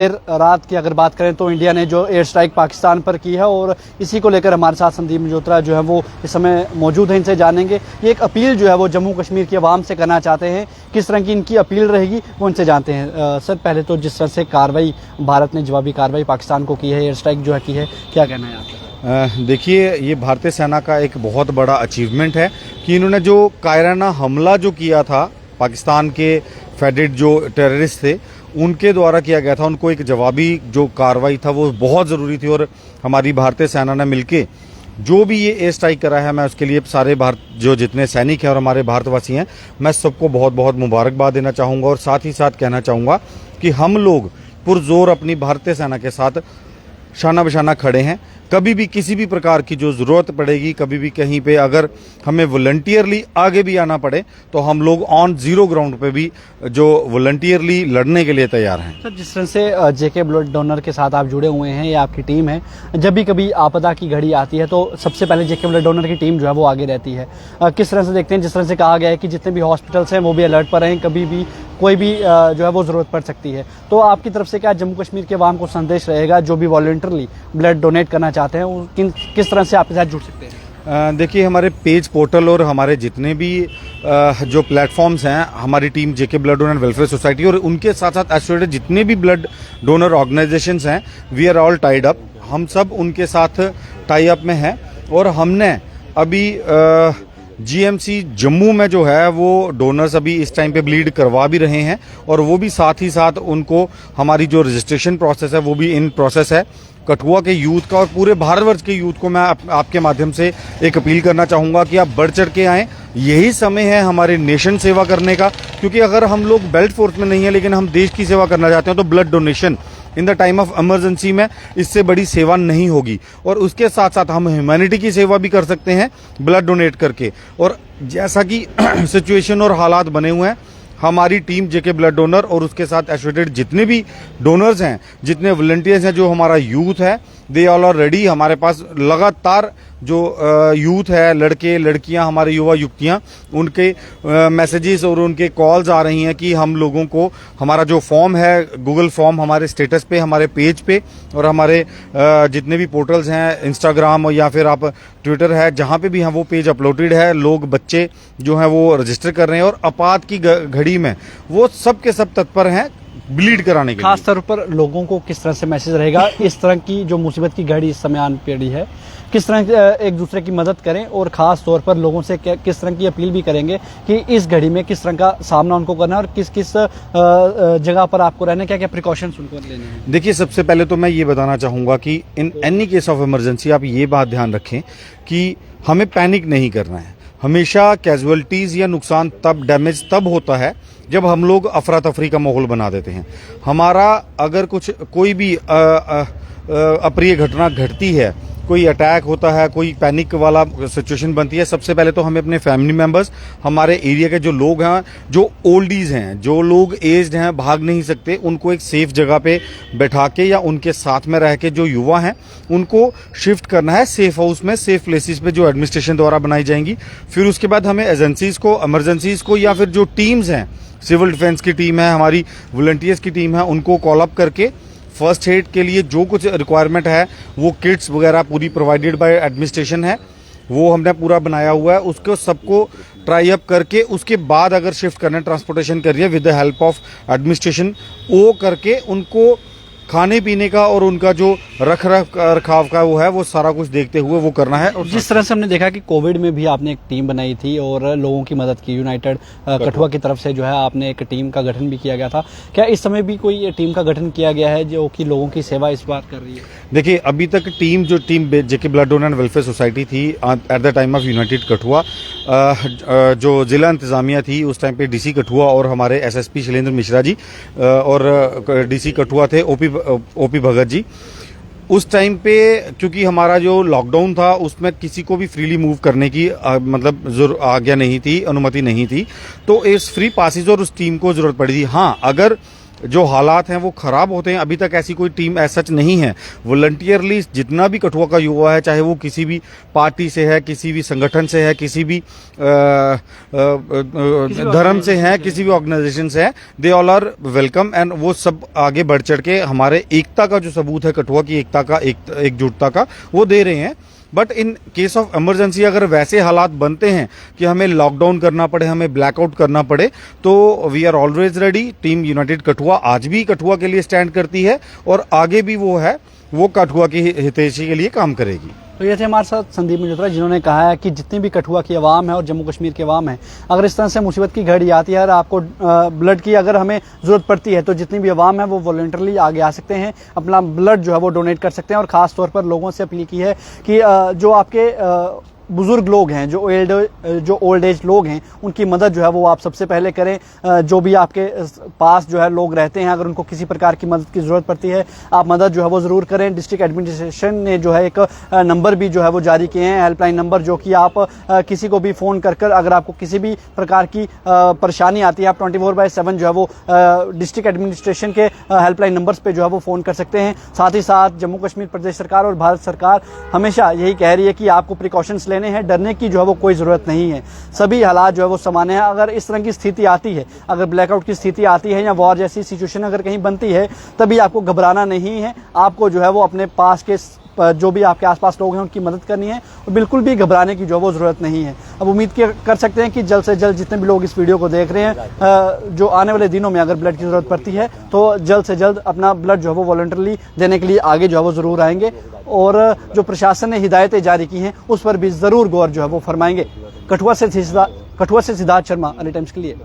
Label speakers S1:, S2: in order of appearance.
S1: देर रात की अगर बात करें तो इंडिया ने जो एयर स्ट्राइक पाकिस्तान पर की है और इसी को लेकर हमारे साथ संदीप मल्होत्रा जो है वो इस समय मौजूद हैं। इनसे जानेंगे ये एक अपील जो है वो जम्मू कश्मीर की आवाम से करना चाहते हैं, किस तरह की इनकी अपील रहेगी वो इनसे जानते हैं। सर, पहले तो जिस तरह से कार्रवाई भारत ने जवाबी कार्रवाई पाकिस्तान को की है, एयर स्ट्राइक जो है की है, क्या कहना है आपका?
S2: देखिए, ये भारतीय सेना का एक बहुत बड़ा अचीवमेंट है कि इन्होंने जो कायराना हमला जो किया था पाकिस्तान के फेडेड जो टेररिस्ट थे उनके द्वारा किया गया था, उनको एक जवाबी जो कार्रवाई था वो बहुत ज़रूरी थी। और हमारी भारतीय सेना ने मिलके जो भी ये एयर स्ट्राइक करा है, मैं उसके लिए सारे भारत जो जितने सैनिक हैं और हमारे भारतवासी हैं, मैं सबको बहुत बहुत मुबारकबाद देना चाहूँगा। और साथ ही साथ कहना चाहूँगा कि हम लोग पुरजोर अपनी भारतीय सेना के साथ शाना बशाना खड़े हैं। कभी भी किसी भी प्रकार की जो ज़रूरत पड़ेगी, कभी भी कहीं पे अगर हमें वॉलंटियरली आगे भी आना पड़े तो हम लोग ऑन जीरो ग्राउंड पे भी जो वॉलंटियरली लड़ने के लिए तैयार हैं।
S1: सर, जिस तरह से जेके ब्लड डोनर के साथ आप जुड़े हुए हैं, ये आपकी टीम है, जब भी कभी आपदा की घड़ी आती है तो सबसे पहले जेके ब्लड डोनर की टीम जो है वो आगे रहती है। किस तरह से देखते हैं, जिस तरह से कहा गया है कि जितने भी हॉस्पिटल्स हैं वो भी अलर्ट पर रहें, कभी भी कोई भी जो है वो ज़रूरत पड़ सकती है, तो आपकी तरफ से क्या जम्मू कश्मीर के अवाम को संदेश रहेगा जो भी वॉलंटियरली ब्लड डोनेट करना चाहते हैं वो किस तरह से आपके साथ जुड़ सकते हैं?
S2: देखिए, हमारे पेज पोर्टल और हमारे जितने भी जो प्लेटफॉर्म्स हैं, हमारी team JK blood donor welfare society और उनके साथ साथ एसोसिएटेड जितने भी ब्लड डोनर ऑर्गेनाइजेशंस हैं, we are all tied up. हम सब उनके साथ टाई अप में हैं और हमने अभी जीएमसी जम्मू में जो है वो डोनर्स अभी इस टाइम पे ब्लीड करवा भी रहे हैं और वो भी साथ ही साथ उनको हमारी जो रजिस्ट्रेशन प्रोसेस है वो भी इन प्रोसेस है। कठुआ के यूथ का और पूरे भारतवर्ष के यूथ को मैं आपके माध्यम से एक अपील करना चाहूँगा कि आप बढ़ चढ़ के आएँ। यही समय है हमारे नेशन सेवा करने का, क्योंकि अगर हम लोग बेल्ट फोर्स में नहीं है लेकिन हम देश की सेवा करना चाहते हैं तो blood donation in the time of emergency में इससे बड़ी सेवा नहीं होगी। और उसके साथ साथ हम ह्यूमैनिटी की सेवा भी कर सकते हैं ब्लड डोनेट करके। और जैसा कि सिचुएशन और हालात बने हुए हैं, हमारी टीम जेके ब्लड डोनर और उसके साथ एसोसिएटेड जितने भी डोनर्स हैं, जितने वॉलंटियर्स हैं, जो हमारा यूथ है, दे ऑल आर रेडी। हमारे पास लगातार जो यूथ है, लड़के लड़कियां, हमारे युवा युवतियां, उनके मैसेजेस और उनके कॉल्स आ रही हैं कि हम लोगों को हमारा जो फॉर्म है, गूगल फॉर्म हमारे स्टेटस पे, हमारे पेज पे और हमारे जितने भी पोर्टल्स हैं, इंस्टाग्राम या फिर आप ट्विटर है, जहां पे भी हैं वो पेज अपलोडेड है। लोग बच्चे जो हैं वो रजिस्टर कर रहे हैं और आपात की घड़ी में वो सब के सब तत्पर हैं ब्लीड कराने के लिए।
S1: खास तौर पर लोगों को किस तरह से मैसेज रहेगा, इस तरह की जो मुसीबत की घड़ी इस समय आन पड़ी है, किस तरह एक दूसरे की मदद करें और ख़ास तौर पर लोगों से किस तरह की अपील भी करेंगे कि इस घड़ी में किस तरह का सामना उनको करना है और किस किस जगह पर आपको रहना है, क्या क्या प्रिकॉशंस उनको लेने हैं?
S2: देखिए, सबसे पहले तो मैं ये बताना चाहूँगा कि in any case of emergency आप ये बात ध्यान रखें कि हमें पैनिक नहीं करना है। हमेशा कैजुअलिटीज़ या नुकसान तब, डैमेज तब होता है जब हम लोग अफरा तफरी का माहौल बना देते हैं। हमारा अगर कोई भी अप्रिय घटना घटती है, कोई अटैक होता है, कोई पैनिक वाला सिचुएशन बनती है, सबसे पहले तो हमें अपने फैमिली मेंबर्स, हमारे एरिया के जो लोग हैं, जो ओल्डीज हैं, जो लोग एज्ड हैं, भाग नहीं सकते, उनको एक सेफ जगह पे बैठा के या उनके साथ में रह के जो युवा हैं उनको शिफ्ट करना है सेफ हाउस में, सेफ प्लेसेस पे जो एडमिनिस्ट्रेशन द्वारा बनाई जाएंगी। फिर उसके बाद हमें एजेंसीज को, इमरजेंसीज को या फिर जो टीम्स हैं, सिविल डिफेंस की टीम है, हमारी वॉलंटियर्स की टीम है, उनको कॉल अप करके फर्स्ट एड के लिए जो कुछ रिक्वायरमेंट है, वो किट्स वगैरह पूरी प्रोवाइडेड बाय एडमिनिस्ट्रेशन है, वो हमने पूरा बनाया हुआ है। उसको सबको ट्राई अप करके उसके बाद अगर शिफ्ट करना, ट्रांसपोर्टेशन करिए with the help of administration, वो करके उनको खाने पीने का और उनका जो रखाव का वो है वो सारा कुछ देखते हुए वो करना है। और
S1: जिस तरह से हमने देखा कि कोविड में भी आपने एक टीम बनाई थी और लोगों की मदद की, यूनाइटेड कठुआ की तरफ से जो है आपने एक टीम का गठन भी किया गया था, क्या इस समय भी कोई टीम का गठन किया गया है जो कि लोगों की सेवा इस बार कर रही है?
S2: देखिए, अभी तक team JK blood donor welfare society थी at the time of United Kathua, जो जिला इंतजामिया थी उस टाइम पे डीसी कठुआ और हमारे एसएसपी शैलेंद्र मिश्रा जी और डीसी कठुआ थे ओपी भगत जी। उस टाइम पे क्योंकि हमारा जो लॉकडाउन था उसमें किसी को भी फ्रीली मूव करने की मतलब आज्ञा नहीं थी, अनुमति नहीं थी, तो इस फ्री पासेज और उस टीम को जरूरत पड़ी थी। हाँ, अगर जो हालात हैं वो खराब होते हैं, अभी तक ऐसी कोई टीम ऐसा सच नहीं है। वॉलंटियरली जितना भी कठुआ का युवा है, चाहे वो किसी भी पार्टी से है, किसी भी संगठन से है, किसी भी धर्म से है, किसी भी ऑर्गेनाइजेशन से है, they all are welcome and वो सब आगे बढ़ चढ़ के हमारे एकता का जो सबूत है, कठुआ की एकता का, एकजुटता का, वो दे रहे हैं। But in case of emergency अगर वैसे हालात बनते हैं कि हमें लॉकडाउन करना पड़े, हमें ब्लैकआउट करना पड़े, तो we are always ready. Team united Kathua आज भी कठुआ के लिए स्टैंड करती है और आगे भी वो कठुआ की हितैषी के लिए काम करेगी।
S1: तो ये थे हमारे साथ संदीप मल्होत्रा, जिन्होंने कहा है कि जितनी भी कठुआ की आवाम है और जम्मू कश्मीर की आवाम है, अगर इस तरह से मुसीबत की घड़ी आती है और आपको ब्लड की अगर हमें ज़रूरत पड़ती है, तो जितनी भी आवाम है वो वॉलंटरली आगे आ सकते हैं, अपना ब्लड जो है वो डोनेट कर सकते हैं। और ख़ास तौर पर लोगों से अपील की है कि जो आपके बुजुर्ग लोग हैं, जो ओल्ड एज लोग हैं, उनकी मदद जो है वो आप सबसे पहले करें। जो भी आपके पास जो है लोग रहते हैं, अगर उनको किसी प्रकार की मदद की ज़रूरत पड़ती है, आप मदद जो है वो ज़रूर करें। डिस्ट्रिक्ट एडमिनिस्ट्रेशन ने जो है एक नंबर भी जो है वो जारी किए हैं, हेल्पलाइन नंबर, जो कि आप किसी को भी फ़ोन कर अगर आपको किसी भी प्रकार की परेशानी आती है, आप 24/7 जो है वो डिस्ट्रिक्ट एडमिनिस्ट्रेशन के हेल्पलाइन नंबर्स पर जो है वो फ़ोन कर सकते हैं। साथ ही साथ जम्मू कश्मीर प्रदेश सरकार और भारत सरकार हमेशा यही कह रही है कि आपको प्रिकॉशंस हैं, डरने की जो है वो कोई जरूरत नहीं है। सभी हालात जो है वो सामान्य है। अगर इस तरह की स्थिति आती है, अगर ब्लैकआउट की स्थिति आती है या वॉर जैसी सिचुएशन अगर कहीं बनती है, तभी आपको घबराना नहीं है। आपको जो है वो अपने पास के जो भी आपके आसपास लोग हैं उनकी मदद करनी है और बिल्कुल भी घबराने की जो है वो ज़रूरत नहीं है। अब उम्मीद कर सकते हैं कि जल्द से जल्द जितने भी लोग इस वीडियो को देख रहे हैं, जो आने वाले दिनों में अगर ब्लड की ज़रूरत पड़ती है, तो जल्द से जल्द अपना ब्लड जो है वो वॉलंटरली देने के लिए आगे जो है वो ज़रूर आएंगे और जो प्रशासन ने हिदायतें जारी की हैं उस पर भी ज़रूर गौर जो है वो फरमाएंगे। कठुआ से सिद्धार्थ शर्मा, अर्ली टाइम्स के लिए।